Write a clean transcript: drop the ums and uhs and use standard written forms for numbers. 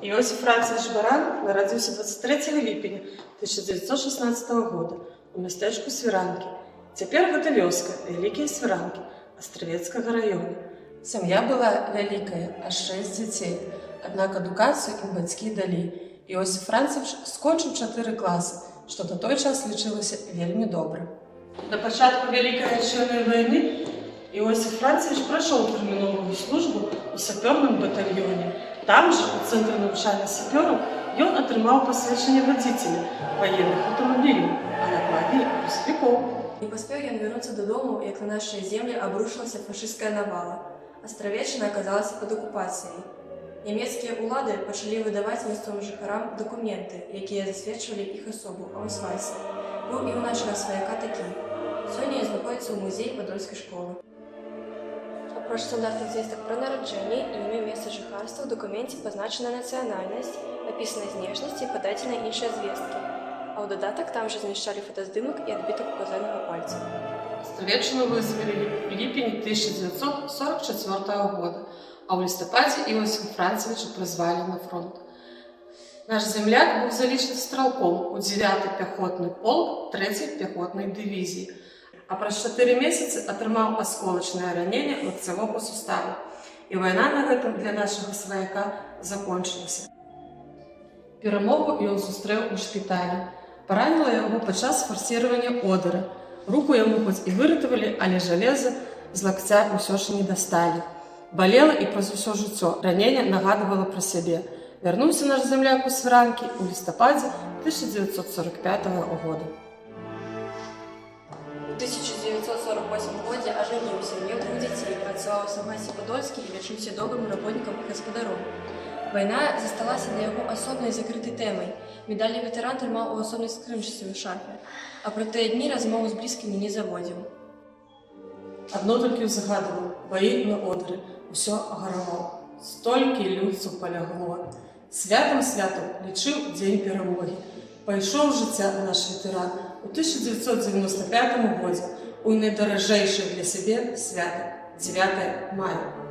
Иосиф Францевич Баран народился 23 липеня 1916 года у мястэчку Свіранкі. Цяпер гэта вёска Вялікія Свіранкі Астравецкага раёна. Сям'я была вялікая, аж 6 дзяцей. Аднак адукацыю ім бацькі далі. Іосиф Францевич скончыў 4 класы, што на той час лічылася вельмі добра. Да пачатку Вялікай Адчайнай вайны Иосиф Францевич прайшоў тэрміновую службу ў сапёрным батальёне. Там жа, у цэнтры навучання сапёраў, ён атрымаў пасведчанне вадзіцеля ваенных аўтамабіляў, а дакладней грузавікоў. Не паспеў ён вярнуцца дадому, як на нашыя землі абрушылася фашысцкая навала. Астравеччына аказалася пад акупацыяй. Нямецкія ўлады пачалі выдаваць мясцовым жыхарам дакументы, якія засведчвалі іх асобу Аусвайса. Быў і ў нашага сваяка такі. Сёння знаходзіцца ў музеі падольскай школы. Апроч стандартных звестак пра нараджэнне, імя, месца жыхарства ў дакуменце пазначана нацыянальнасць, апісана знешнасць і пададзены іншыя звесткі. А ў дадатак там жа змяшчалі фотаздымак і адбітак указальнага пальца. Астравеччыну вызвалілі ў ліпені 1944 года, а ў лістападзе Іосифа Францевича прызвалі на фронт. Наш земляк быў залічаны стралком у 9-й пяхотны полк 3-й пяхотнай дывізіі, а праз 4 месяцы атрымаў асколачнае раненне лакцевога суставу. І вайна на гэтым для нашага сваяка закончылася. Перамогу ён сустрэў у шпіталі. Параніла яго падчас фарсіравання Одара. Руку яму хоць і выратавалі, але жалеза з лакця ўсё ж не дасталі. Балела і праз усё жыццё, раненне нагадвала пра сябе. Вярнуўся наш земляк у Свіранкі ў лістападзе 1945 года. У 1948 годзе ажаніўся, меў 2 дзяцей, працаваў у Саўгасе Падольскі і лічыўся добрым работнікам і гаспадаром. Вайна засталася для яго асобнай закрытай тэмай. Медалі ветэран трымаў у асобнай скрынчыцы ў шафе, а пра тыя дні размову з блізкімі не заводзіў. Адно толькі загадваў, баі на Одры, усё агараваў. Столькі людцаў палягло. Святам лічыў дзень перамогі. Пайшоў жыцця наш ветэран у 1995 годзе у найдаражэйшае для сябе свята 9 мая.